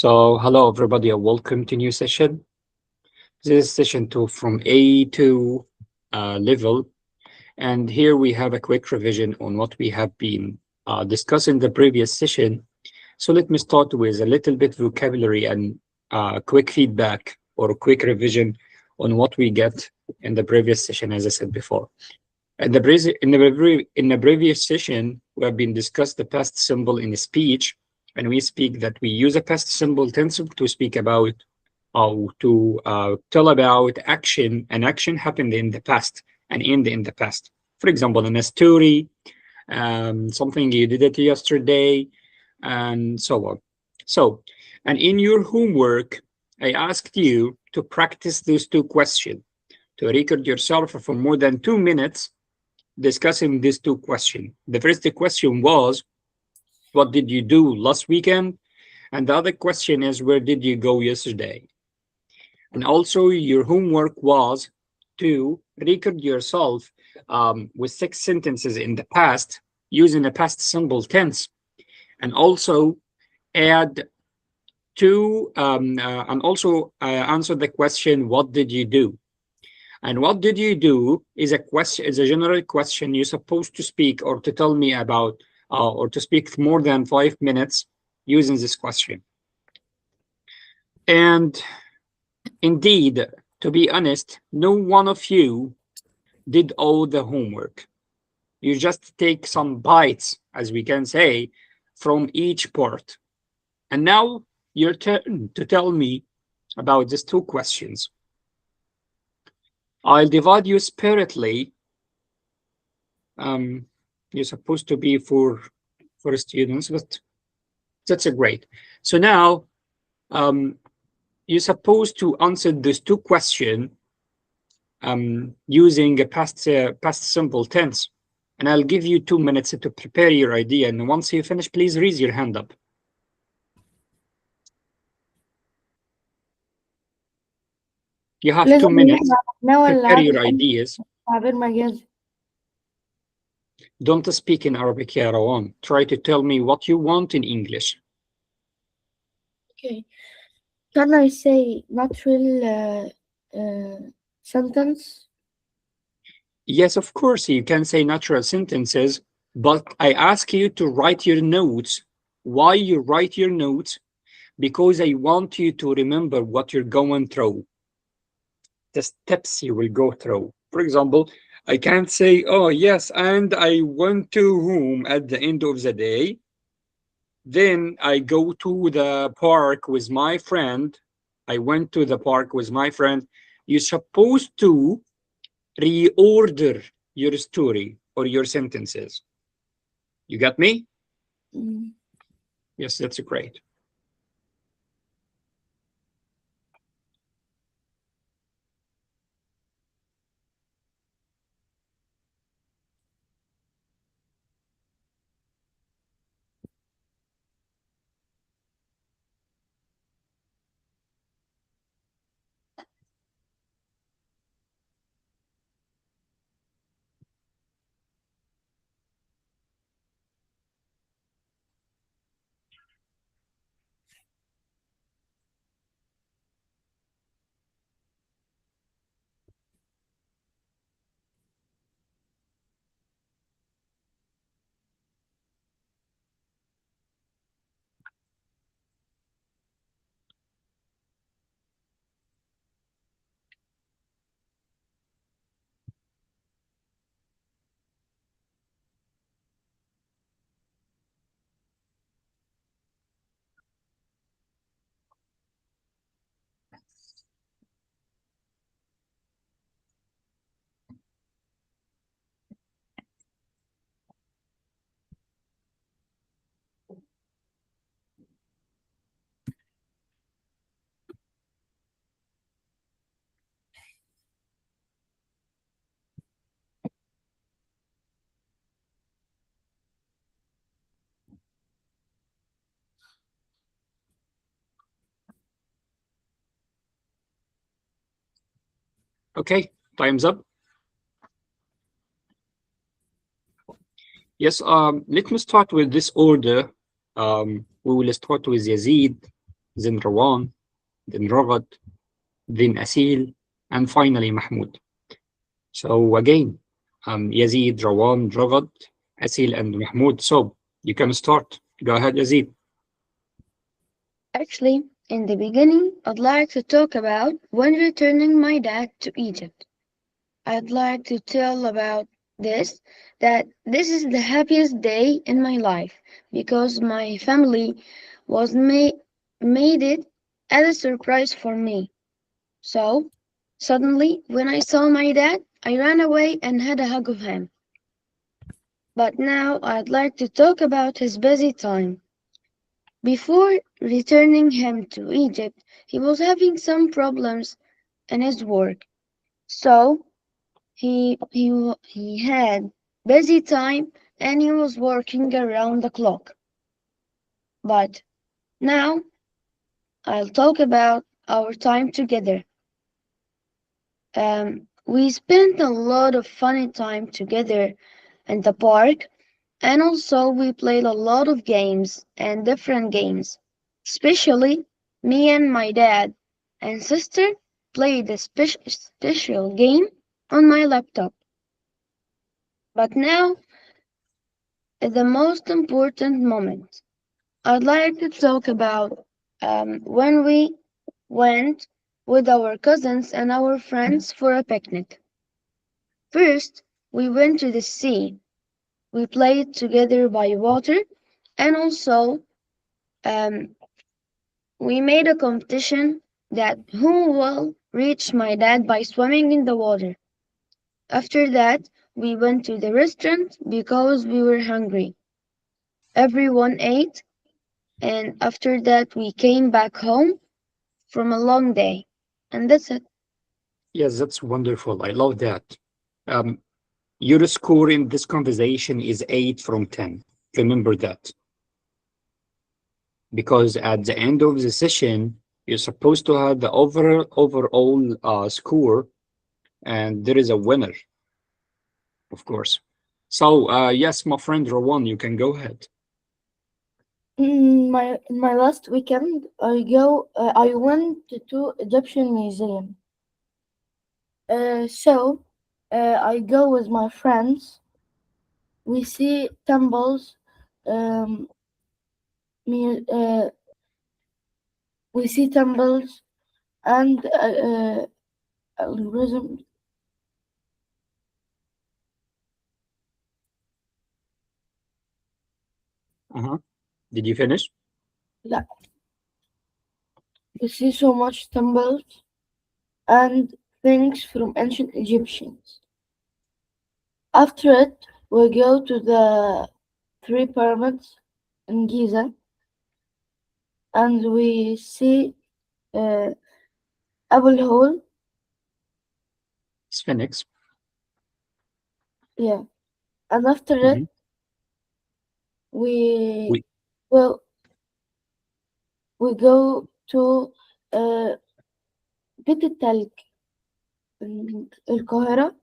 So hello everybody and welcome to new session. This is session 2 from A2 level, and here we have a quick revision on what we have been discussing the previous session. So let me start with a little bit vocabulary and quick feedback or quick revision on what we get in the previous session, as I said before. In the previous session, we have been discussed the past simple in speech, and we speak that we use a past simple tense to speak about or to tell about action. An action happened in the past and end in the past. For example, in a story, something you did it yesterday, and so on. So, and in your homework, I asked you to practice those two questions, to record yourself for more than 2 minutes discussing these two questions. The first question was, what did you do last weekend? And the other question is, where did you go yesterday? And also your homework was to record yourself with 6 sentences in the past using a past simple tense, and also add two and also answer the question, what did you do? And what did you do is a question, is a general question. You're supposed to speak or to tell me about or to speak more than 5 minutes using this question. And indeed, to be honest, no one of you did all the homework. You just take some bites, as we can say, from each part. And now your turn to tell me about these two questions. I'll divide you separately. You're supposed to be for students, but that's great. So now you're supposed to answer these two questions using a past simple tense. And I'll give you 2 minutes to prepare your idea. And once you finish, please raise your hand up. You have 2 minutes to prepare your ideas. Don't speak in Arabic, ya Rawan. Try to tell me what you want in English. Okay. Can I say natural sentence? Yes, of course, you can say natural sentences, but I ask you to write your notes. Why you write your notes? Because I want you to remember what you're going through, the steps you will go through. For example, I can't say, oh, yes, and I went to home at the end of the day. Then I go to the park with my friend. I went to the park with my friend. You're supposed to reorder your story or your sentences. You got me? Mm. Yes, that's great. Okay, time's up. Yes, let me start with this order. We will start with Yazid, then Rawan, then Ragad, then Asil, and finally Mahmoud. So again, Yazid, Rawan, Ragad, Asil, and Mahmoud. So you can start. Go ahead, Yazid. Actually, in the beginning, I'd like to talk about when returning my dad to Egypt. I'd like to tell about that this is the happiest day in my life because my family was made it as a surprise for me. So, suddenly, when I saw my dad, I ran away and had a hug of him. But now I'd like to talk about his busy time. Before returning him to Egypt, he was having some problems in his work. So he had busy time and he was working around the clock. But now I'll talk about our time together. We spent a lot of funny time together in the park, and also we played a lot of games and different games. Especially me and my dad and sister played a special game on my laptop. But now is the most important moment. I'd like to talk about when we went with our cousins and our friends for a picnic. First, we went to the sea. We played together by water, and also um, we made a competition that who will reach my dad by swimming in the water. After that, we went to the restaurant because we were hungry. Everyone ate, and after that, we came back home from a long day. And that's it. Yes, that's wonderful. I love that. Um, your score in this conversation is 8 from 10. Remember that. Because at the end of the session, you're supposed to have the overall score, and there is a winner, of course. So, yes, my friend Rowan, you can go ahead. In my last weekend, I went to Egyptian museum. So I go with my friends. We see temples. Um, mu- uh, we see temples and algorithms. Did you finish? لا. We see so much temples and things from ancient Egyptians. After it, we go to the 3 pyramids in Giza, and we see uh, Abul Hole. Sphinx. Yeah, and after it, we We- well we go to بيت التلج in القاهرة.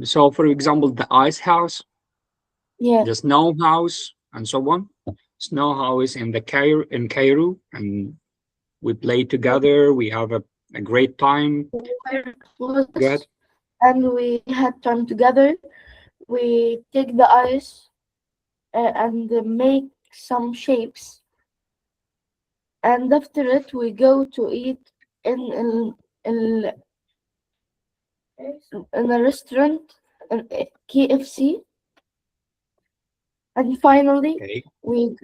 So, for example, the ice house, Yeah, the snow house, and so on. Snow house in Cairo, and we play together. We have a great time. Go ahead. and we had time together. We take the ice and make some shapes, and after it we go to eat in in a restaurant in KFC, and finally Okay. we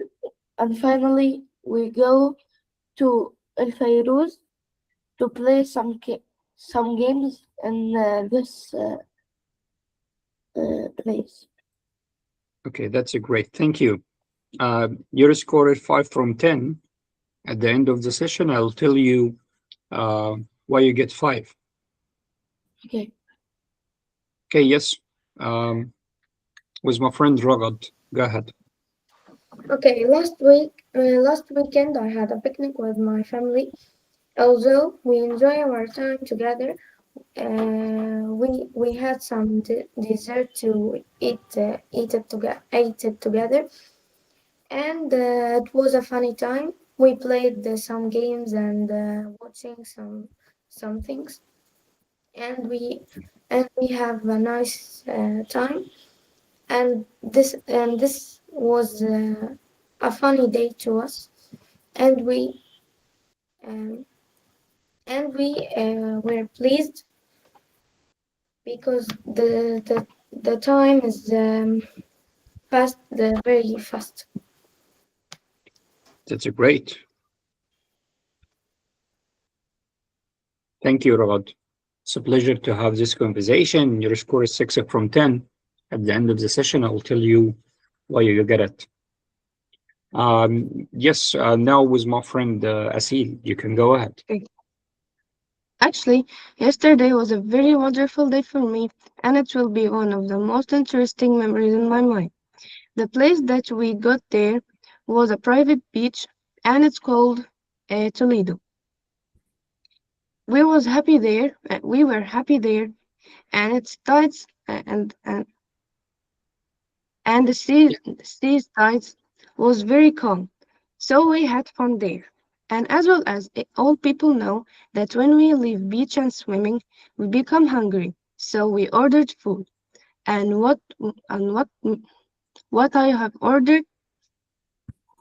we go to El Fairuz to play some games in this place. Okay, that's a great. Thank you. Your score is 5 from 10. At the end of the session, I'll tell you why you get 5. Okay. Okay, yes. With my friend Ragad. Go ahead. Okay, last weekend I had a picnic with my family. Although we enjoy our time together, we had some dessert to eat it together. and it was a funny time. We played some games and watching some things, and we have a nice time. And this was a funny day to us, and um, we were pleased because the time is fast, very fast. That's great. Thank you, Rod. It's a pleasure to have this conversation. Your score is 6 from 10. At the end of the session, I will tell you why you get it. Yes, now with my friend Asil, you can go ahead. Actually, yesterday was a very wonderful day for me, and it will be one of the most interesting memories in my mind. The place that we got there was a private beach, and it's called Toledo. We were happy there, and its tides and the sea's tides was very calm, so we had fun there. And as well as all people know that when we leave beach and swimming, we become hungry. So we ordered food. And what I have ordered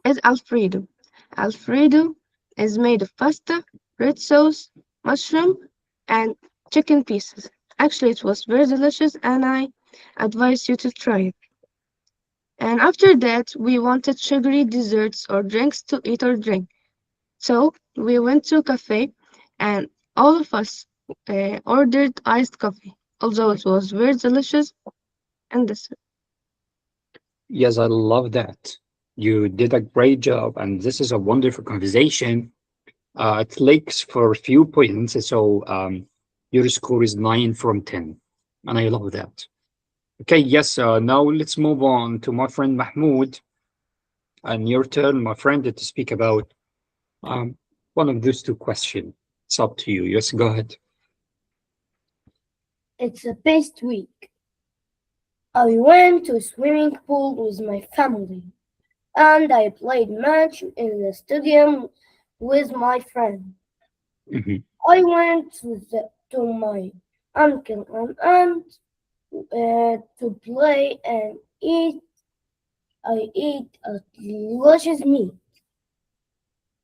is Alfredo. Alfredo is made of pasta, red sauce, mushroom, and chicken pieces. Actually, it was very delicious, and I advise you to try it. And after that, we wanted sugary desserts or drinks to eat or drink. So we went to a cafe, and all of us ordered iced coffee, although it was very delicious. And this, Yes, I love that. You did a great job, and this is a wonderful conversation. It lakes for a few points, so your score is 9 from 10, and I love that. Okay, yes, now let's move on to my friend Mahmoud, and your turn, my friend, to speak about one of those two questions. It's up to you. Yes, go ahead. It's a best week. I went to a swimming pool with my family, and I played match in the stadium with my friend. Mhm. I went to my uncle and aunt to play and eat. I ate a delicious meat.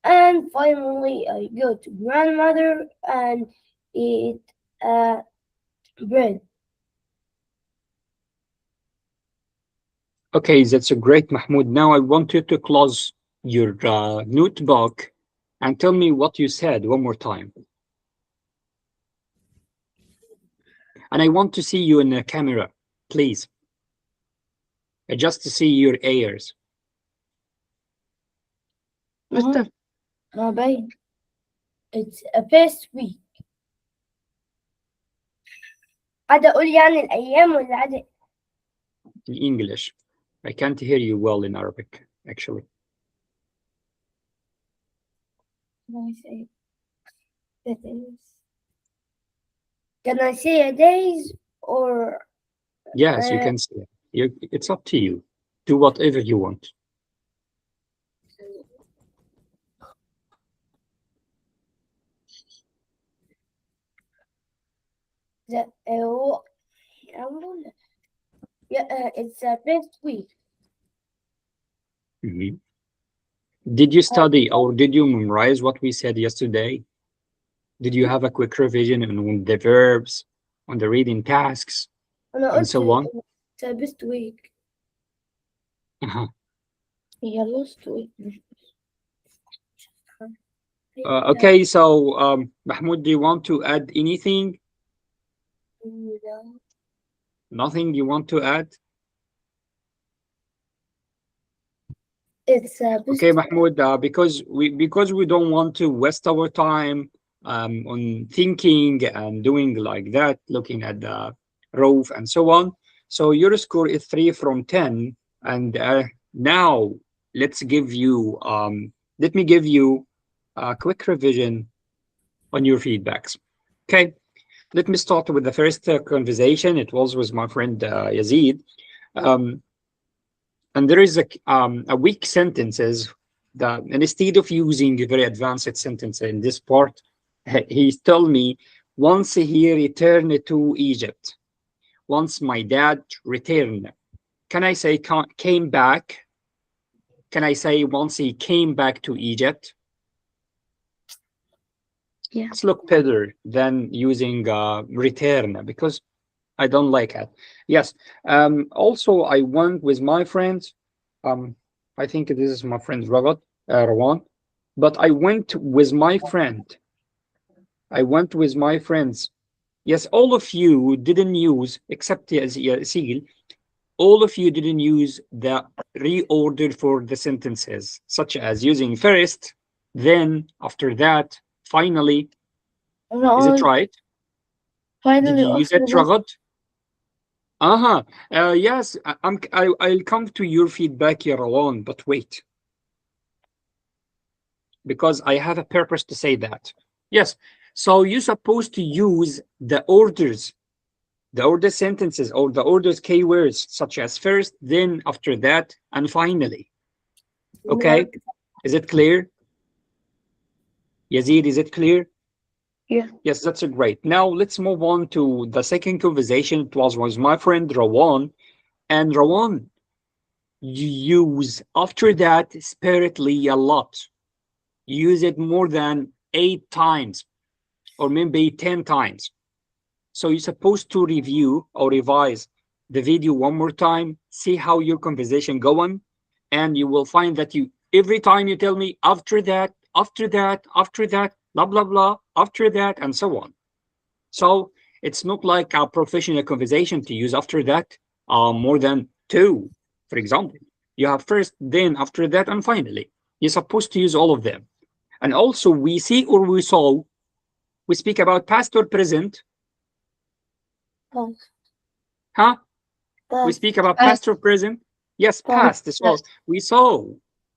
And finally, I go to grandmother and eat bread. Okay, that's a great, Mahmoud. Now I want you to close your notebook and tell me what you said one more time. And I want to see you in the camera, please. Just to see your ears. Mr. ما باين. It's a best week. عاد أقول يعني الأيام ولا عاد In English. I can't hear you well in Arabic, actually. Can I say the days? Can I say a days or Yes, you can say it. It's up to you. Do whatever you want. the it's a best week. Mhm. Did you study or did you memorize what we said yesterday? Did you have a quick revision on the verbs, on the reading tasks, أنا and قلت so on? it's a best week. Uh-huh. هي lost week. Okay, so Mahmoud, do you want to add anything? No. Nothing you want to add? It's a best Okay, Mahmoud, because we don't want to waste our time on thinking and doing like that, looking at the row and so on. So your score is 3 from 10, and now let me give you a quick revision on your feedbacks. Okay, let me start with the first conversation. It was with my friend Yazid. and there is a weak sentences that, and instead of using a very advanced sentence in this part, he told me, once he returned to Egypt. Once my dad returned. Can I say came back? Can I say once he came back to Egypt? Yeah. It's look better than using return, because I don't like it. Yes. Also, I went with my friends. I think this is my friend Rawan, but I went with my friend. I went with my friends. Yes, all of you didn't use, except Yasil, all of you didn't use the reorder for the sentences, such as using first, then, after that, finally. No, Is it right? finally Did you use after it, that. Ragad? Yes, I'll come to your feedback, Rawan, but wait. Because I have a purpose to say that. Yes, so you're supposed to use the orders, the order sentences, or the orders keywords, such as first, then, after that, and finally. Okay, is it clear? Yazid, is it clear? Yeah. Yes, that's great. Now let's move on to the second conversation. It was with my friend Rawan. And Rawan, you use after that sparingly a lot. You use it more than 8 times, or maybe 10 times. So you're supposed to review or revise the video one more time, see how your conversation going, and you will find that you every time you tell me after that, after that, after that, blah blah blah, after that, and so on. So it's not like a professional conversation to use after that more than 2, for example. You have first, then, after that, and finally. You're supposed to use all of them. And also we see or we saw, we speak about past or present. Past. Huh? We Past. speak about past or present. Yes, past as well. Past.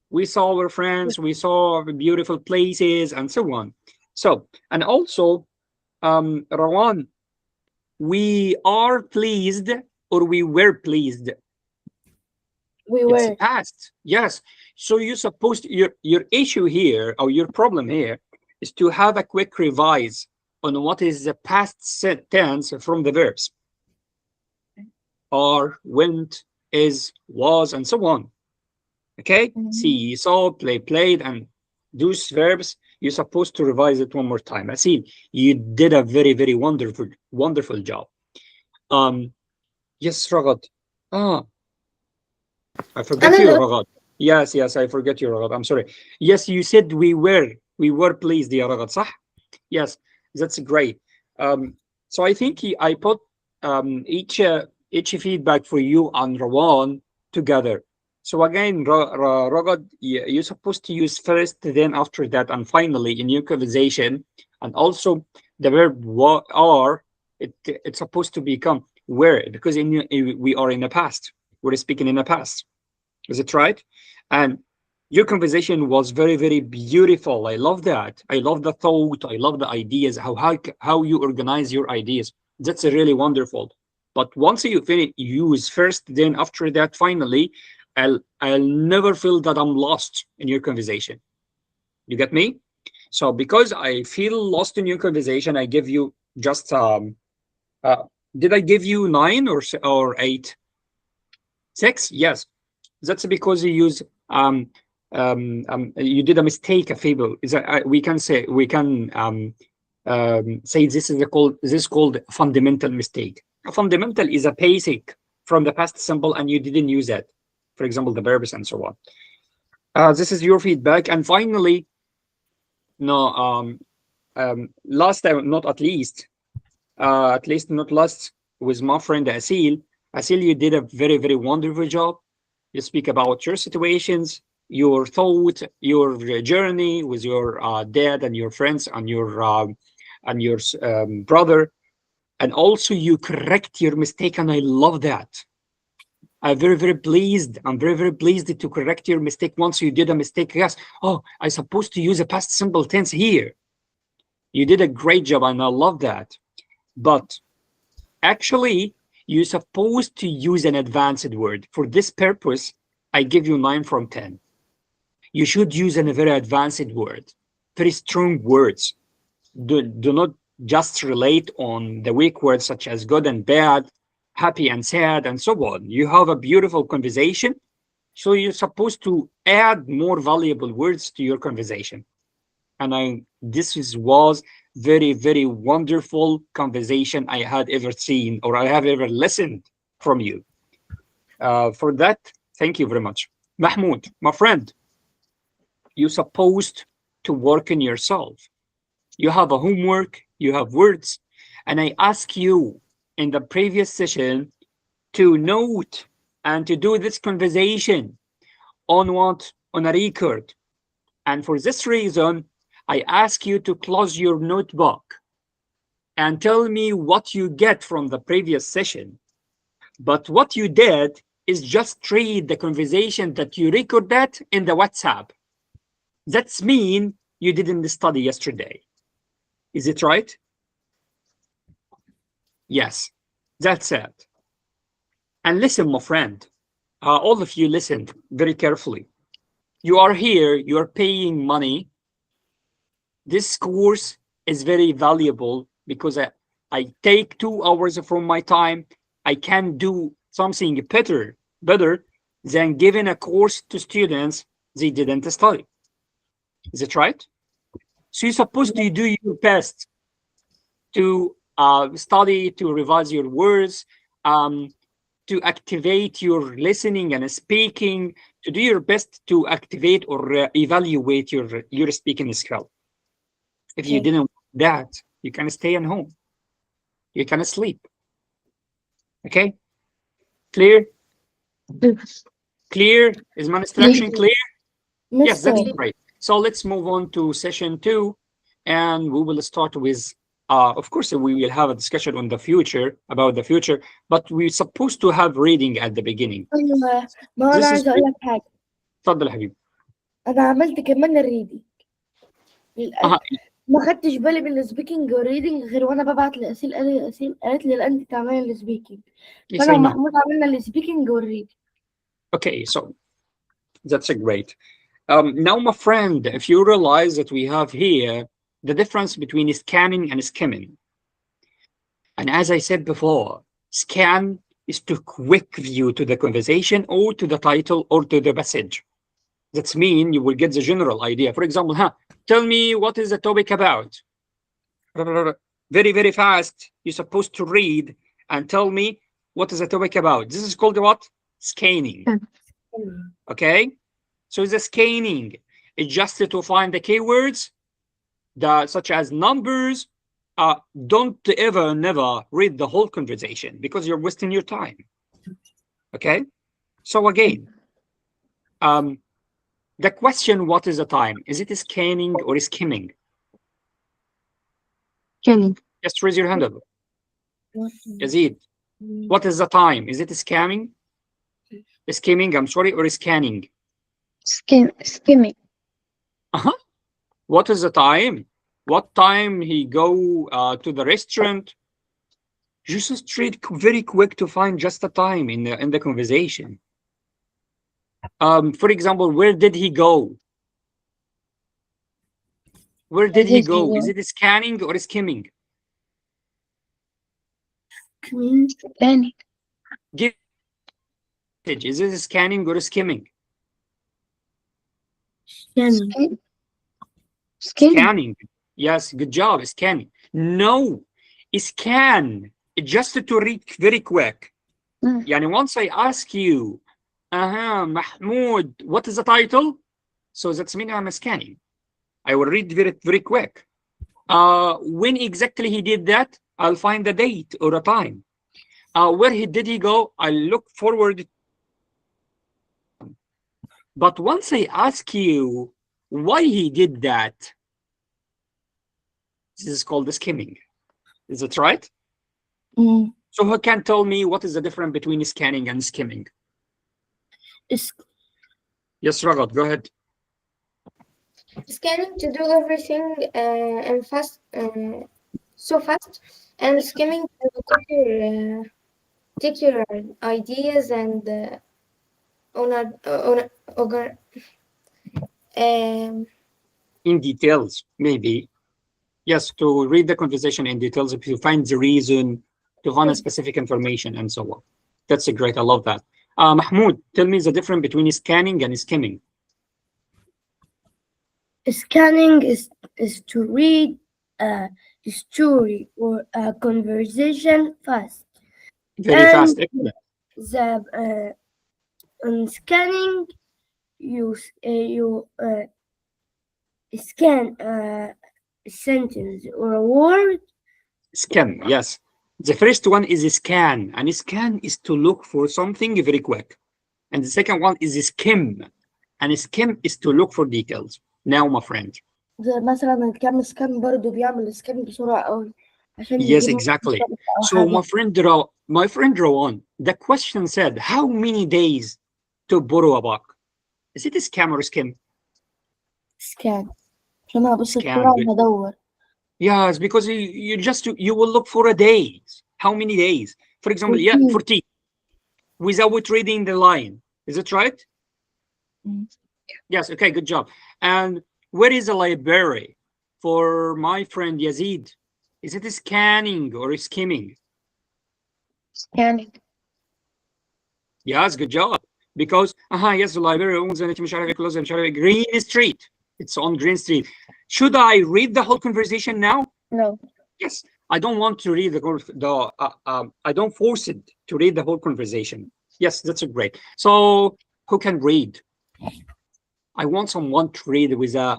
We saw our friends, we saw beautiful places, and so on. So, and also, Rawan, we are pleased or we were pleased. We were. It's past. Yes. So you're supposed to, your issue here, or your problem here, is to have a quick revise on what is the past tense from the verbs. Are, went, is, was, and so on. Okay? See, saw, play, played, and those verbs, you're supposed to revise it one more time. I see you did a very, very wonderful job. Yes, Ragad. I forget you, Ragad. Yes, I forget you, Ragad. I'm sorry. Yes, you said we were pleased, ya Ragad, صح? Yes, that's great. So I think I put each feedback for you and Rawan together. So again, Ragad, you're supposed to use first, then after that, and finally in your conversation. And also the verb are, it's supposed to become were, because we are in the past. We're speaking in the past. Is it right? And your conversation was very, very beautiful. I love that. I love the thought. I love the ideas, how you organize your ideas. That's really wonderful. But once you finish, use first, then after that, finally, I'll never feel that I'm lost in your conversation. You get me? So because I feel lost in your conversation, I give you just did I give you 9 or 8? 6? Yes. That's because you use you did a mistake, a fable. Is that we can say this is called fundamental mistake. A fundamental is a basic from the past simple, and you didn't use that. For example, the verbs and so on. This is your feedback. And finally, no, last time, not at least not last, with my friend Asil. Asil, you did a very, very wonderful job. You speak about your situations, your thought, your journey with your dad and your friends and your brother, and also you correct your mistake, and I love that. I'm very, very pleased. I'm very, very pleased to correct your mistake once you did a mistake. Yes. Oh, I'm supposed to use a past simple tense here. You did a great job, and I love that. But actually, you're supposed to use an advanced word. For this purpose, I give you 9 from 10. You should use a very advanced word, very strong words. Do not just relate on the weak words such as good and bad, happy and sad, and so on. You have a beautiful conversation, so you're supposed to add more valuable words to your conversation. And this was very, very wonderful conversation I had ever seen or I have ever listened from you. For that, thank you very much. Mahmoud, my friend, you're supposed to work on yourself. You have a homework, you have words, and I ask you in the previous session to note and to do this conversation on what? On a record. And for this reason, I ask you to close your notebook and tell me what you get from the previous session. But what you did is just read the conversation that you recorded in the WhatsApp. That's mean you didn't study yesterday. Is it right? Yes, that's it. And listen, my friend, all of you listen very carefully. You are here, you are paying money. This course is very valuable because I take 2 hours from my time. I can do something better than giving a course to students they didn't study. Is it right? So you're supposed to do your best to study, to revise your words, to activate your listening and speaking, to do your best to activate or evaluate your speaking skill. If you didn't do that, you can stay at home. You can sleep. Okay? Clear? Clear? Is my instruction clear? Yes, that's great. So let's move on to session 2, and we will start with, of course, we will have a discussion on the future, about the future, but we're supposed to have reading at the beginning. ايوه ما انا عايزه اقول لك حاجه. اتفضل يا حبيبي. انا عملت كمان الريدنج. ما خدتش بالي من السبيكنج والريدنج غير وانا ببعت لأسيل. قالت لي لا انت تعملي السبيكنج، فانا ومحمود عملنا السبيكنج والريدنج. Okay, so that's great. Now, my friend, if you realize that we have here the difference between scanning and skimming. And as I said before, scan is to quick view to the conversation or to the title or to the message. That means you will get the general idea. For example, tell me what is the topic about. Very, very fast. You're supposed to read and tell me what is the topic about. This is called what? Scanning. Okay? So the scanning is just to find the keywords, such as numbers. Don't ever, never read the whole conversation because you're wasting your time. Okay? So again, the question, what is the time? Is it scanning or skimming? Scanning. Just raise your hand up. Yazid, what is the time? Is it scamming? Skimming, I'm sorry, or scanning? Skimming. What is the time? What time he go to the restaurant? Just read very quick to find just the time in the conversation. For example, where did he go? Where did he go? Is it scanning or skimming? Scanning. Give it. Is it scanning or skimming? Scanning. Scanning. Yes, good job. Scanning. No, scan just to read very quick. Yani once I ask you, Mahmoud, what is the title? So that's mean I'm scanning. I will read very, very quick. When exactly he did that, I'll find the date or a time. Where did he go? I'll look forward. But once I ask you why he did that, this is called skimming. Is that right? So who can tell me what is the difference between scanning and skimming? Yes, Raghat, go ahead. Scanning to do everything and fast, so fast, and skimming to take your ideas and In details, maybe. Yes, to read the conversation in details, if you find the reason, to find a specific information, and so on. That's great. I love that. Mahmoud, tell me the difference between scanning and skimming. Scanning is to read a story or a conversation fast. Very fast. Excellent. On scanning, you scan a sentence or a word. Scan, yes. The first one is a scan, and a scan is to look for something very quick. And the second one is a skim, and a skim is to look for details. Now, my friend. زي مثلا الكام سكان برضو بيعمل سكان بسرعة قوي عشان Yes, يجيب exactly. أو So, حاجة. my friend Rowan, the question said, how many days to borrow a book? Is it a scam or a skim? سكان عشان هبص Scan. بسرعة وهدور. Yes, because you will look for a day. How many days? For example, 14. 14. Without reading the line. Is it right? Mm. Yes, okay, good job. And where is the library for my friend Yazid? Is it scanning or skimming? Scanning. Yes, good job. Because yes, the library owns Green Street. It's on Green Street. Should I read the whole conversation now? No. Yes, I don't want to read I don't force it to read the whole conversation. Yes, that's great. So who can read? I want someone to read with a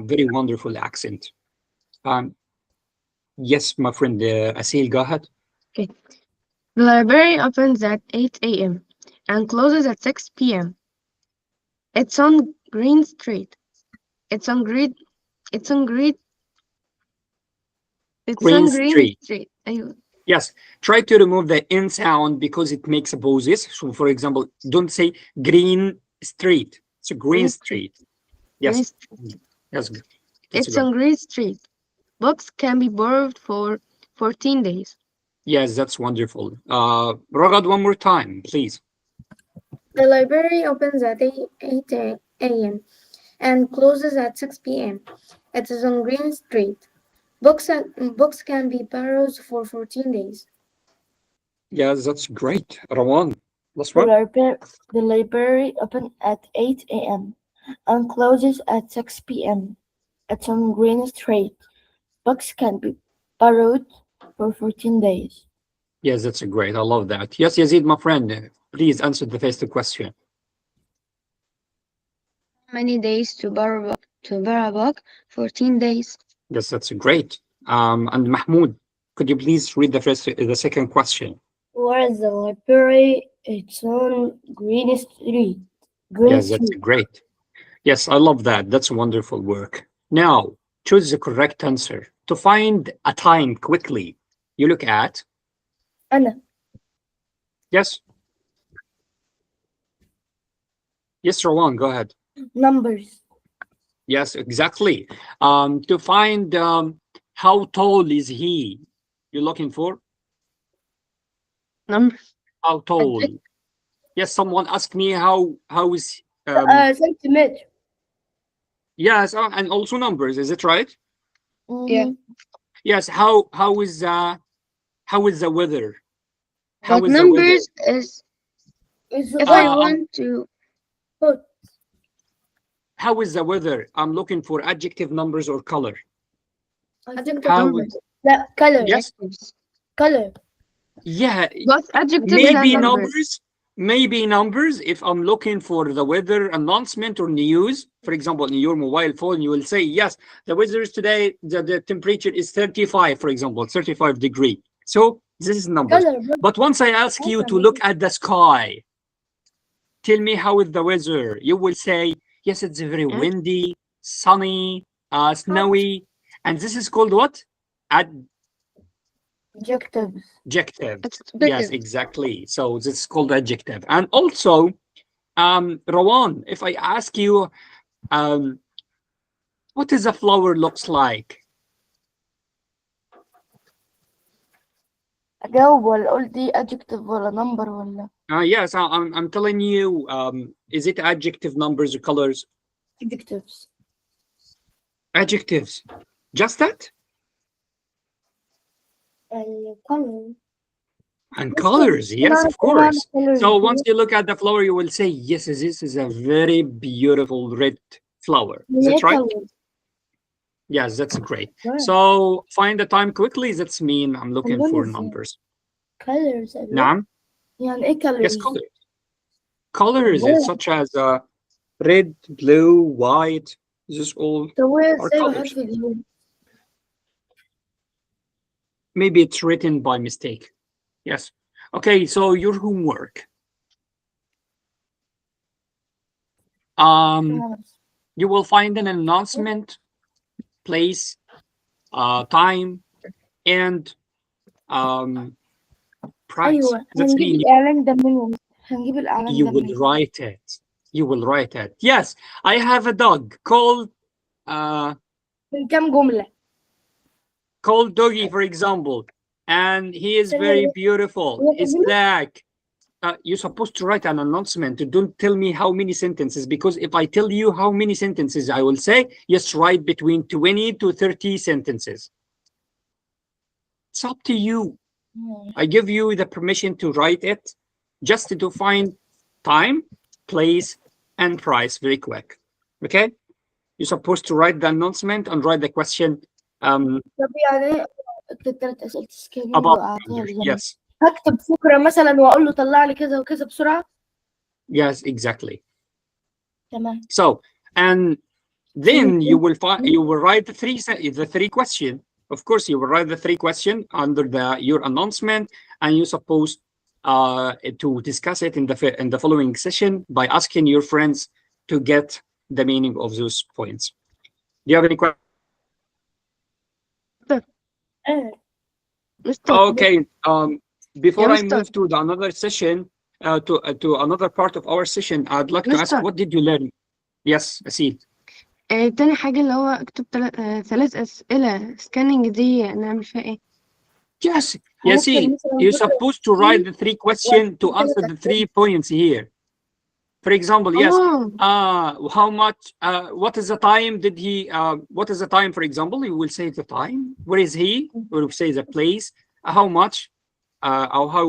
very wonderful accent. Yes, my friend Asil, go ahead. The library opens at 8 a.m. and closes at 6 p.m. It's on Green Street. It's on Green Street. Street. Yes, try to remove the N sound because it makes pauses. So, for example, don't say Green Street. It's a Green Street. Yes. Yes. It's on Green Street. Books can be borrowed for 14 days. Yes, that's wonderful. Ragad, one more time, please. The library opens at 8 a.m. and closes at 6 p.m. It is on Green Street. Books can be borrowed for 14 days. Yes, that's great. Rawan, last one. The library opens at 8 a.m. and closes at 6 p.m. It's on Green Street. Books can be borrowed for 14 days. Yes, that's great. I love that. Yes, Yazid, my friend, please answer the first question. How many days to borrow a book? 14 days. Yes, that's great. And Mahmoud, could you please read the second question? Where is the library? It's on Green Street. Yes, that's great. Yes, I love that. That's wonderful work. Now, choose the correct answer. To find a time quickly, you look at... أنا. Yes. Yes, Rowan, go ahead. Numbers. Yes, exactly. To find how tall is he, you're looking for? Numbers. How tall? Yes, someone asked me how is... centimeter. Yes, and also numbers, is it right? Yeah. Yes, how is the weather? How But is numbers the weather? is if I want to put. How is the weather? I'm looking for adjective, numbers, or color. Adjective How numbers. No, color. Yes. Color. Yeah. Both adjectives Maybe and numbers. Maybe numbers. If I'm looking for the weather announcement or news, for example, in your mobile phone, you will say, yes, the weather is today, the temperature is 35, for example, 35 degrees. So this is numbers. Color. But once I ask you to look at the sky, tell me how is the weather, you will say, yes, it's very windy, sunny, snowy. And this is called what? Adjectives. Adjective. Yes, exactly. So this is called adjective. And also, Rawan, if I ask you, what does a flower looks like? أجاوب ولا أقول دي adjective ولا number ولا Yes, I'm telling you, is it adjective, numbers, or colors? adjectives? Adjectives. Just that? Color. And colors, yes, of course. So once you look at the flower, you will say, yes, this is a very beautiful red flower. Is that right? Yes, that's great. Right. So find the time quickly. That's mean I'm looking for numbers. Colors. نعم. يعني إيه colors؟ Yes, colors. Colors is such as red, blue, white. This all are colors. Maybe it's written by mistake. Yes. Okay, so your homework. You will find an announcement, place, time, and price. أيوة. That's هنجيب mean الإعلان ده منهم. هنجيب الإعلان you ده will منهم. write it. You will write it. Yes, I have a dog called من كام جملة؟ called Doggy, for example, and he is very beautiful. He's black. You're supposed to write an announcement. Don't tell me how many sentences, because if I tell you how many sentences, I will say, yes, write between 20 to 30 sentences. It's up to you. I give you the permission to write it, just to find time, place, and price very quick. Okay? You're supposed to write the announcement and write the question طب يعني الثلاث أسئلة سكيمينج about وأعطيها لزميلي. yes. هكتب فكرة مثلا وأقول له طلع لي كذا وكذا بسرعة. Yes, exactly. تمام. So, and then you will write the three question. Of course, you will write the three question under your announcement, and you're supposed to discuss it in the following session by asking your friends to get the meaning of those points. Do you have any questions? Okay. Before I move to another session, to another part of our session, I'd like to ask, what did you learn? Yes, Asil. تاني حاجة اللي هو اكتب 3 أسئلة سكاننج دي نعمل فيها ايه؟ Yes, Yasin, you're supposed to write the three questions to answer the 3 points here. For example, yes, how much, what is the time did he, what is the time, for example, you will say the time, where is he, we will say the place, how much, or how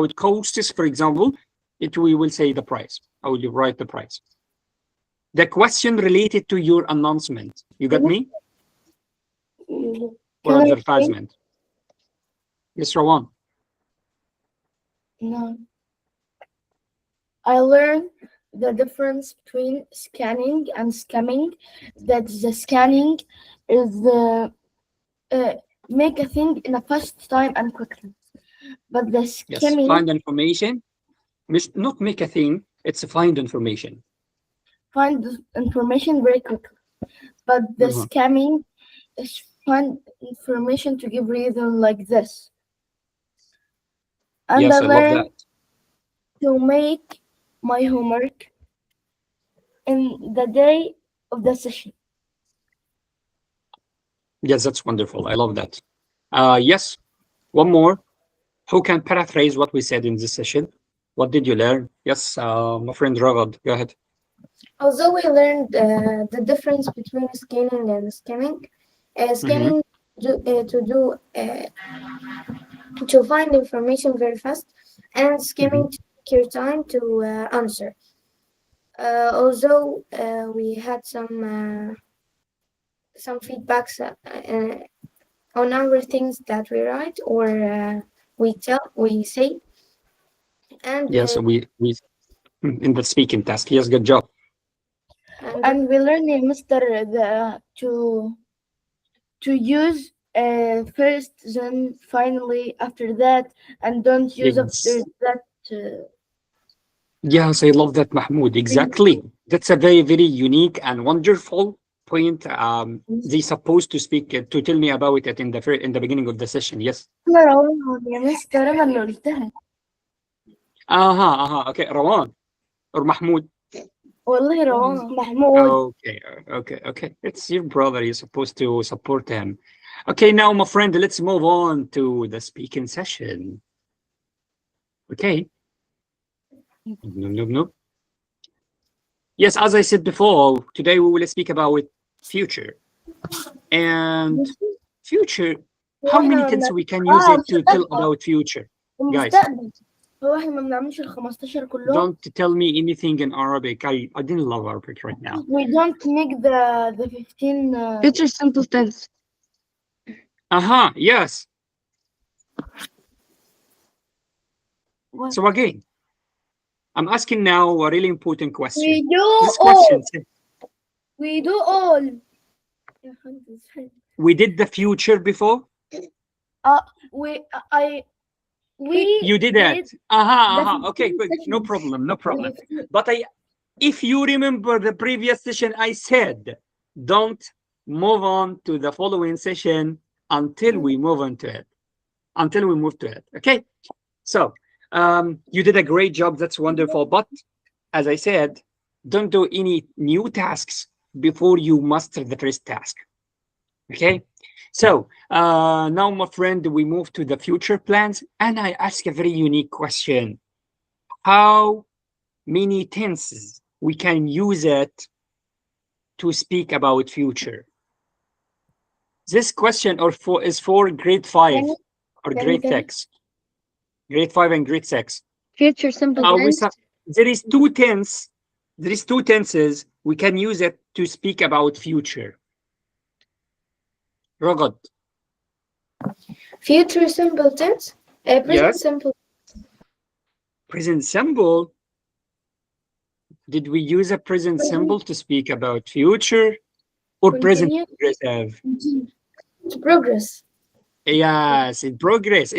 it costs, for example, we will say the price, how will you write the price. The question related to your announcement, you got me? Or advertisement. Yes, Rawan. No. I learned the difference between scanning and skimming. That the scanning is make a thing in a fast time and quickly. But the skimming... Yes, find information. Not make a thing, it's find information. Find information very quickly. But the scamming is find information to give reason like this. And yes, I learned love that. To make my homework in the day of the session. Yes, that's wonderful. I love that. Yes, one more. Who can paraphrase what we said in this session? What did you learn? Yes, my friend Ragad, go ahead. Although we learned the difference between scanning and skimming, scanning to find information very fast, and skimming to take your time to answer. Although we had some feedbacks on our things that we write or we say, and yes, we in the speaking task. Yes, good job. And we learned, Mr. to use first, then finally after that, and don't use after that. Yes, I love that, Mahmoud. Exactly. That's a very, very unique and wonderful point. They supposed to speak to tell me about it in the beginning of the session. Yes. Okay, Rawan or Mahmoud. والله روان محمود. Okay. It's your brother. You're supposed to support him. Okay, now, my friend, let's move on to the speaking session. Okay. No. Yes, as I said before, today we will speak about future. And future, how many tenses we can use it to tell about future? Guys, المستقبل. هو احنا ما بنعملش ال 15 كلهم. don't tell me anything in Arabic. I didn't love Arabic right now. We don't make the 15 Future simple tense. Yes. what? So again, I'm asking now a really important question. We do This all. question, We do all. we did the future before? You did that. Okay, good. No problem. But if you remember the previous session, I said, don't move on to the following session until we move to it. Okay. So you did a great job. That's wonderful. But as I said, don't do any new tasks before you master the first task. Okay. So now, my friend, we move to the future plans, and I ask a very unique question. How many tenses we can use it to speak about future? This question is for grade 5 or grade 6. Grade 5 and grade 6. Future simple tense. There is two tenses we can use it to speak about future. Ragad. Future simple tense. Present Yes. simple. Present simple. Did we use a present simple to speak about future or present Continue. progressive? It's progress. Yes, in progress.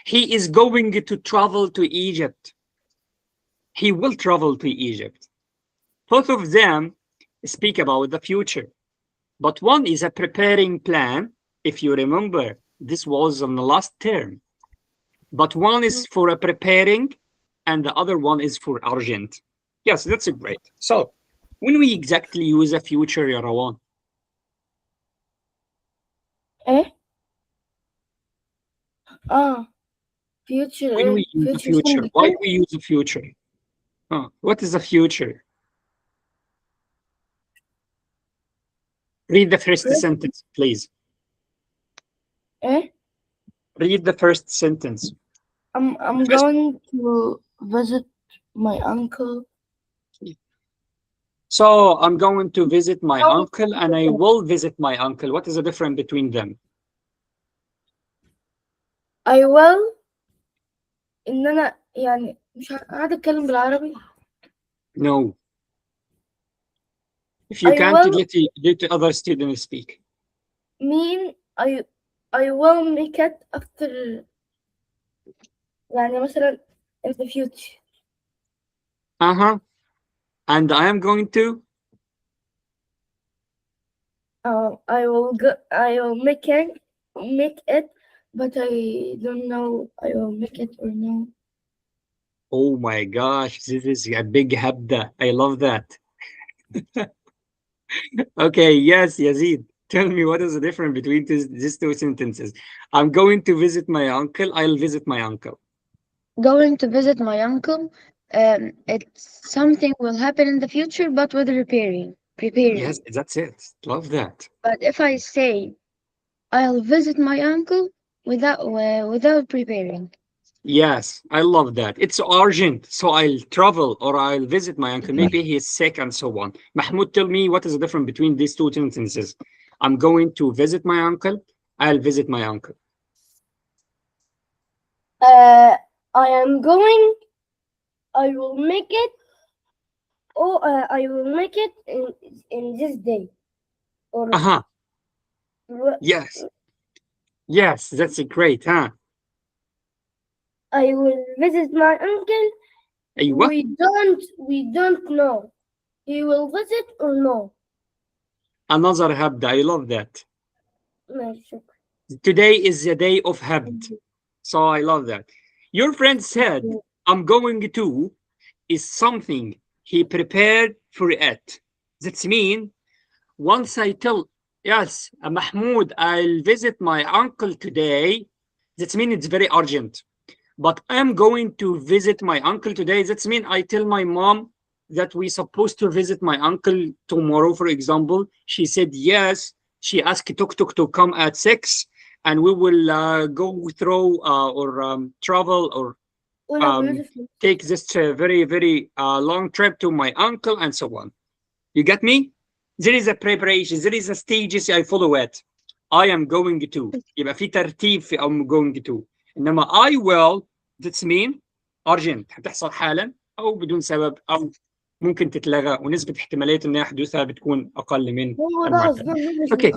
He is going to travel to Egypt. He will travel to Egypt. Both of them speak about the future. But one is a preparing plan. If you remember, this was on the last term. But one is for a preparing and the other one is for urgent. Yes, that's great. So when we exactly use a future, Yarawan? Future. When we use the future, why do we use the future? What is the future? Read the first sentence, please. Read the first sentence. I'm going to visit my uncle. So I'm going to visit my uncle and I will visit my uncle. What is the difference between them? I will إن أنا يعني مش قاعدة أتكلم بالعربي. No. If you I can't, will let the other students speak. mean I will make it after يعني مثلا in the future. And I am going to? I will make it, but I don't know I will make it or no. Oh my gosh, this is a big habda. I love that. Okay, yes, Yazid. Tell me, what is the difference between these two sentences? I'm going to visit my uncle. I'll visit my uncle. Going to visit my uncle. It's something will happen in the future, but with preparing. Yes, that's it. Love that. But if I say I'll visit my uncle without preparing. Yes, I love that. It's urgent, so I'll travel or I'll visit my uncle. Maybe he's sick and so on. Mahmoud, tell me, what is the difference between these two sentences? I'm going to visit my uncle. I'll visit my uncle. I will make it. I will make it in this day. Or Yes. Yes, that's great, huh? I will visit my uncle. أيوة. We don't know. He will visit or no. Another habd. I love that. Today is the day of habd. So I love that. Your friend said, I'm going to is something he prepared for it. That means once I tell Yes, Mahmoud, I'll visit my uncle today. That means it's very urgent. But I'm going to visit my uncle today. That means I tell my mom that we're supposed to visit my uncle tomorrow, for example. She said yes. She asked Tuk Tuk to come at 6, and we will go through or travel or take this very, very long trip to my uncle and so on. You get me? There is a preparation, there is a stages I follow it. I am going to. يبقى في ترتيب في I'm going to. إنما I will, that's mean urgent. هتحصل حالا أو بدون سبب أو ممكن تتلغى ونسبة احتمالية إن حدوثها بتكون أقل من المعتاد. Okay,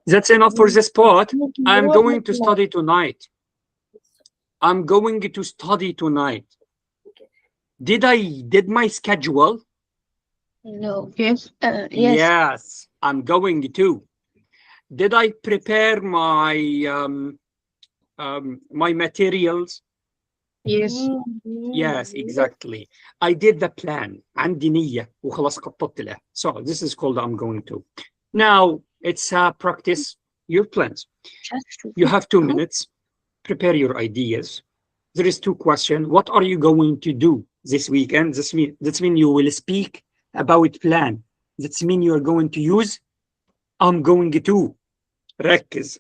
that's enough for this part. I'm going to study tonight. I'm going to study tonight. Did my schedule? No. Yes. Yes. Yes, I'm going to. Did I prepare my my materials? Yes. Yes, exactly. I did the plan. عندي نية وخلاص خططت له. So this is called I'm going to. Now it's practice your plans. You have 2 minutes. Prepare your ideas. There is 2 questions. What are you going to do this weekend? That means you will speak about plan. That means you are going to use I'm going to. ركز.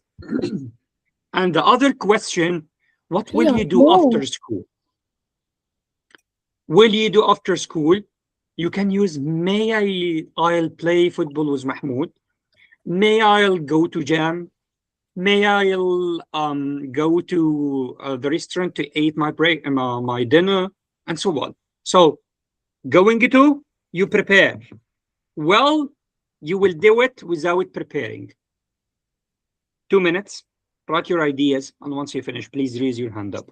And the other question, what will you do after school? Will you do after school? You can use I'll play football with Mahmoud. I'll go to jam. I'll go to the restaurant to eat my dinner and so on. So going to, you prepare. Well, you will do it without preparing. 2 minutes. Write your ideas, and once you finish, please raise your hand up.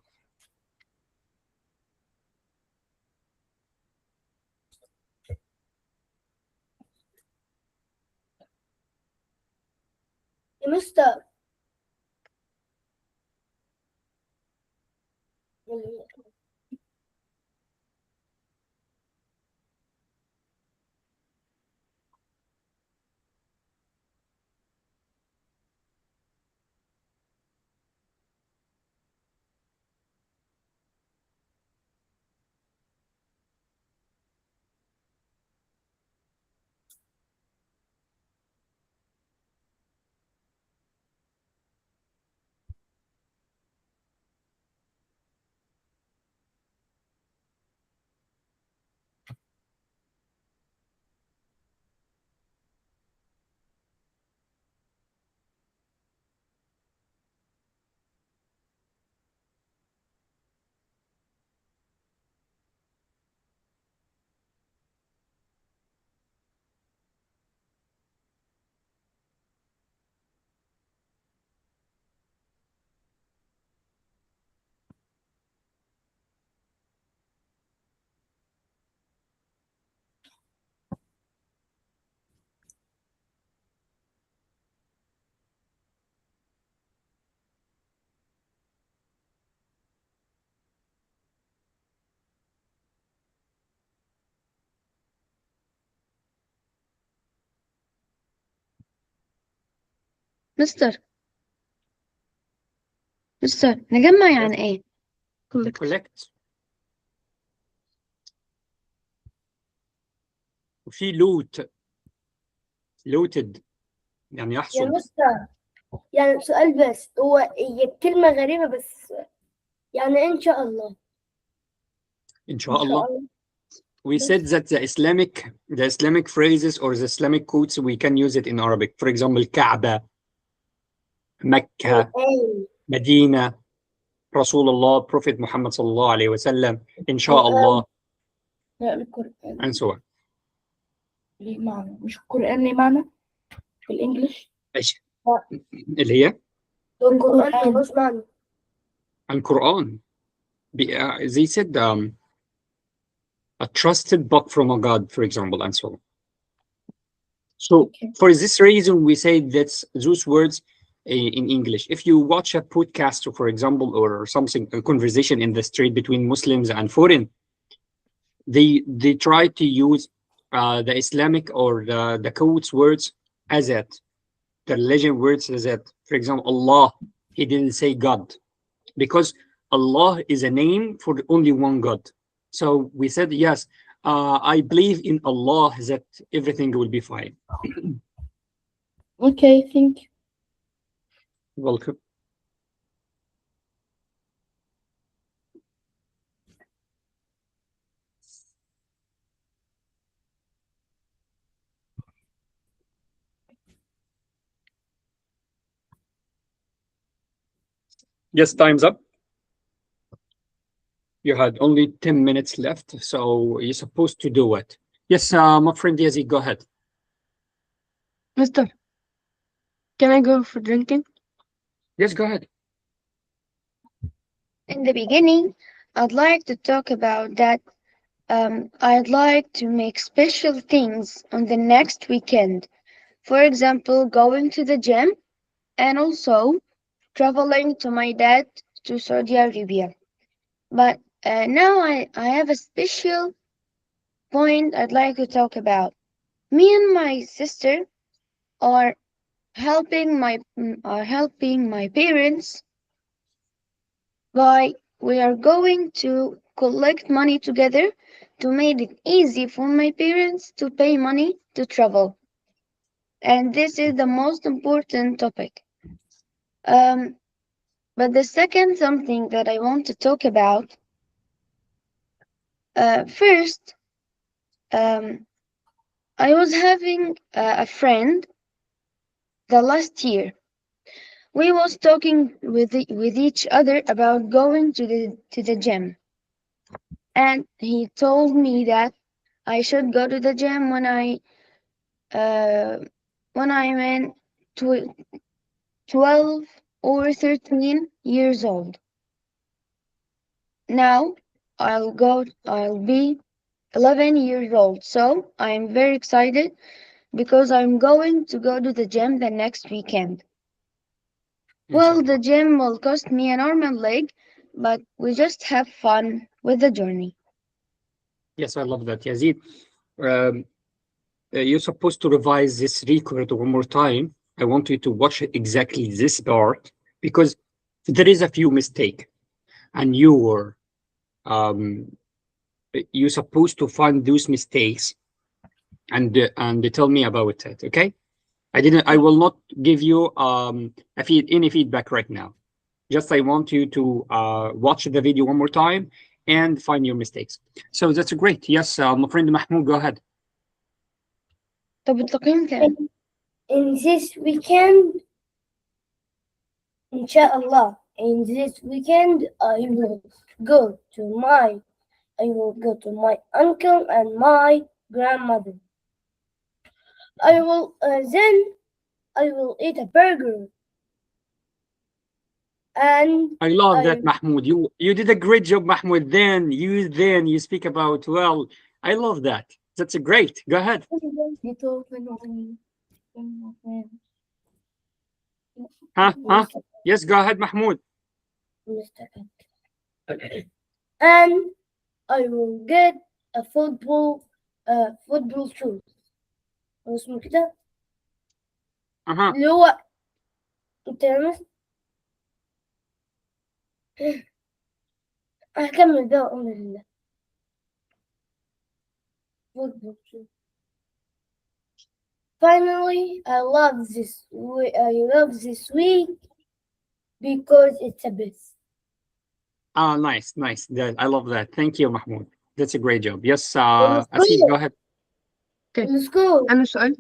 مستر مستر نجمع يعني ايه؟ Collect. وفي looted يعني يا يحصل. مستر يعني سؤال بس هي كلمة غريبة بس يعني إن شاء الله إن شاء الله. We said that the Islamic phrases or the Islamic quotes, we can use it in Arabic. For example, Kaaba, Mecca, Medina, Rasulullah, Prophet Muhammad sallallahu alayhi wa sallam, Inshallah, القرآن and so on. ليه معنى مش القرآن ليه معنى بالإنجليش إيش؟ اللي هي القرآن ملوش معنى القرآن. They said a trusted book from a God, for example, and so on. So for this reason, we say that those words in English. If you watch a podcast, for example, or something, a conversation in the street between Muslims and foreign, they try to use the Islamic or the quotes words as it. the legend where it says that, for example, Allah, he didn't say God, because Allah is a name for only one God. So we said, yes, I believe in Allah that everything will be fine. Okay, thank you. Welcome. Yes, time's up. You had only 10 minutes left, so you're supposed to do it. Yes, my friend Yazid, go ahead. Mister, can I go for drinking? Yes, go ahead. In the beginning, I'd like to talk about that I'd like to make special things on the next weekend. For example, going to the gym and also traveling to my dad to Saudi Arabia. But now I have a special point I'd like to talk about. Me and my sister are helping my parents by we are going to collect money together to make it easy for my parents to pay money to travel. And this is the most important topic. But the second something that I want to talk about, first, I was having a friend the last year. We was talking with each other about going to the gym, and he told me that I should go to the gym when I'm in 12 or 13 years old. Now I'll be 11 years old, so I'm very excited because I'm going to go to the gym the next weekend. Well, the gym will cost me an arm and leg, but we just have fun with the journey. Yes, I love that, Yazid. You're supposed to revise this record one more time. I want you to watch exactly this part because there is a few mistakes, and you're supposed to find those mistakes and tell me about it. Okay? I will not give you any feedback right now. Just I want you to watch the video one more time and find your mistakes. So that's great. Yes, my friend Mahmoud, go ahead. طب التقييم كام؟ In this weekend, inshallah, in this weekend, I will go to my uncle and my grandmother. Then I will eat a burger. And I love that, Mahmoud. You did a great job, Mahmoud. Then you speak about, well, I love that. That's great. Go ahead. Huh? Yes, go ahead, Mahmoud. And I will get a football shoes. اسمه كده اللي هو انت هكمل ده وأمر الله. football shoes. Finally, I love this week because it's a best. Nice. I love that. Thank you, Mahmoud. That's a great job. Yes, Asid, go ahead. Okay. Let's go. أنا سؤال.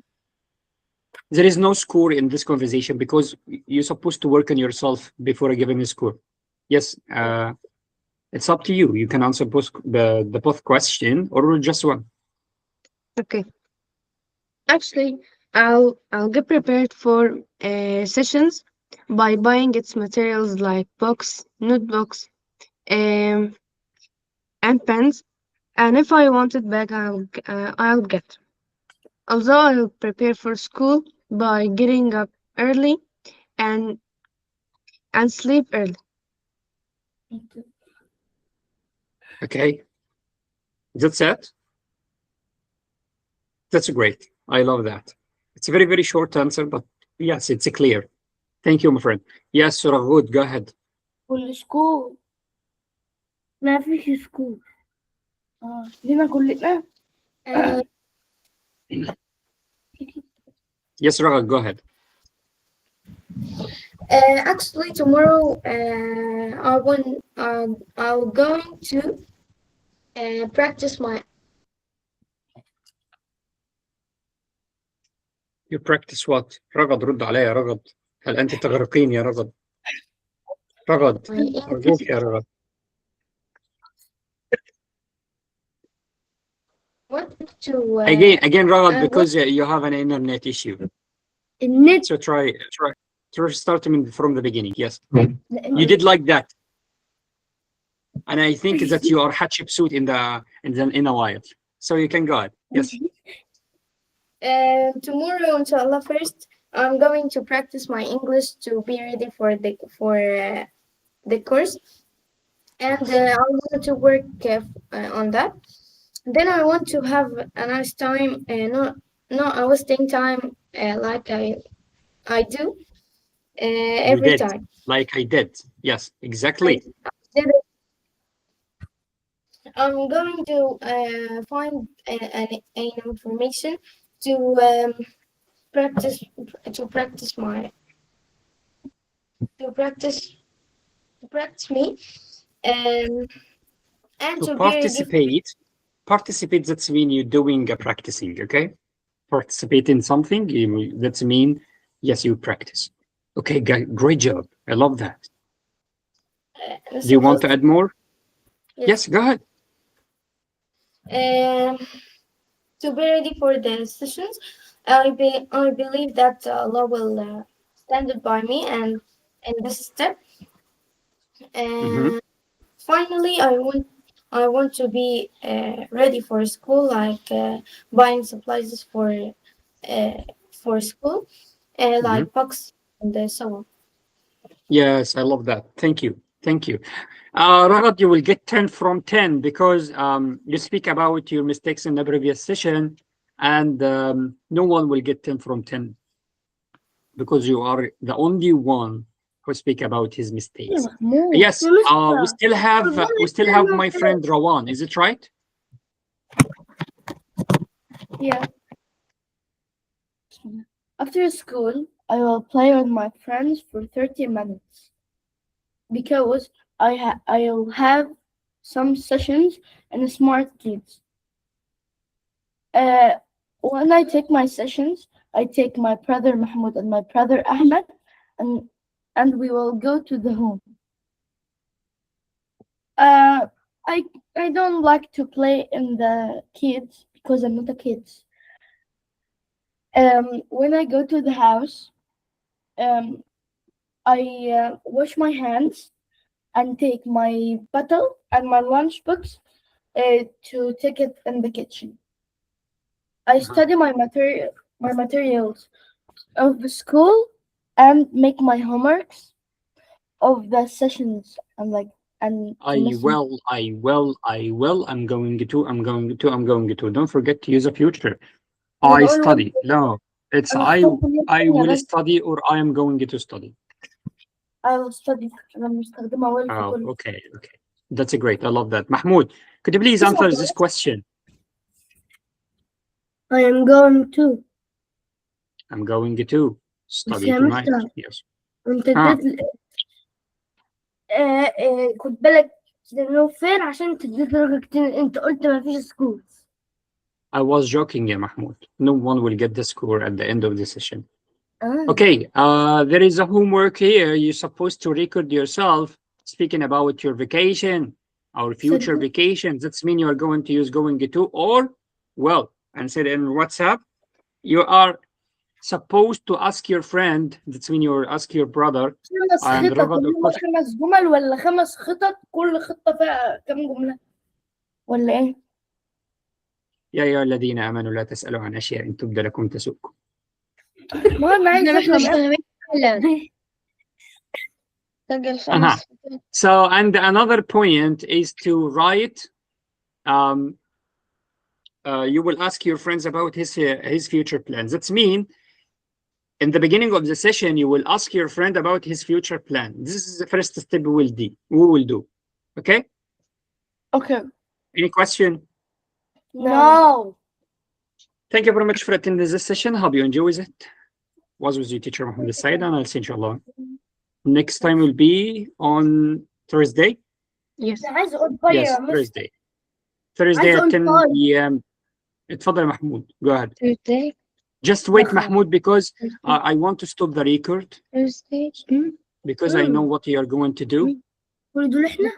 There is no score in this conversation because you're supposed to work on yourself before giving a score. Yes, it's up to you. You can answer both both question or just one. Okay. Actually, I'll get prepared for sessions by buying its materials like books, notebooks, and pens. And if I want it back, I'll get. Although I'll prepare for school by getting up early and sleep early. Okay. That's it. That's great. I love that. It's a very, very short answer, but Yes, it's clear. Thank you, my friend. Yes, Raghud, go ahead. والسكول ما فيش سكول لينا كلنا Uh, Yes, Raghud, go ahead. Actually, tomorrow I'm going to practice my. You practice what? رغد رد عليا يا رغد. هل أنت تغرقين يا رغد؟ رغد my أرجوك يا رغد. What to Again, Ragad, because you have an internet issue. النت So try starting from the beginning. Yes, you did like that, and I think that you are Hatshepsut in a while. So you can go ahead. Yes. tomorrow, inshallah, first I'm going to practice my English to be ready for the course, and I want to work on that. Then I want to have a nice time, not a wasting time like I do every did. time. Like I did. Yes, exactly. I'm going to find an information to practice me and To be ready. participate, that's mean you're doing a practicing, okay? Participate in something, that's mean, yes, you practice. Okay, great job. I love that. Do you want to add more? Yes, go ahead. To be ready for the sessions, I believe that Allah will stand by me and in this step. Finally, I want to be ready for school, like buying supplies for school, like books and so on. Yes, I love that. Thank you. Thank you. Ragad, you will get 10 from 10 because you speak about your mistakes in the previous session, and no one will get 10 from 10 because you are the only one who speak about his mistakes. Yes, we still have my friend Rawan. Is it right? Yeah. After school, I will play with my friends for 30 minutes because I'll have some sessions in Smart Kids. When I take my sessions, I take my brother Mahmoud and my brother Ahmed, and we will go to the home. I don't like to play in the kids because I'm not a kid. When I go to the house, I wash my hands and take my bottle and my lunchbox to take it in the kitchen. I study my materials of the school and make my homeworks of the sessions and like and I will. I'm going to. Don't forget to use a future. I study. No, it's I will study or I am going to study. I will study. Okay. That's great. I love that. Mahmoud, could you please answer this question? I am going to. I'm going to study tonight. Yes. انت اديت خد بالك لانه فين عشان انت اديت درجتين انت قلت ما فيش سكول. I was joking, yeah, Mahmoud. No one will get the score at the end of the session. Okay, there is a homework here. You're supposed to record yourself speaking about your vacation, our future vacations. That's mean you are going to use going to, or, well, and said in WhatsApp, you are supposed to ask your friend. That's mean you ask your brother. خمس جمل ولا 5 خطط كل خطة فيها كم جملة ولا ايه؟ يا أيها الذين آمنوا لا تسألوا عن أشياء إن تبد لكم تسؤكم. So, and another point is to write. You will ask your friends about his future plans. That's mean in the beginning of the session, you will ask your friend about his future plan. This is the first step we will do. Okay? Okay. Any question? No. Thank you very much for attending this session. Hope you enjoyed it. Was with you, teacher Mohammed Said, and I'll see you inshallah. Next time will be on Thursday. Yes. عايز اقول طيب Yes, يا مستر. Thursday. Thursday عايز at 10 أقول p.m. اتفضل يا محمود. Go ahead. Thursday. Just wait, Okay. Mahmoud, because I want to stop the record Thursday. because I know what you are going to do. كل دول احنا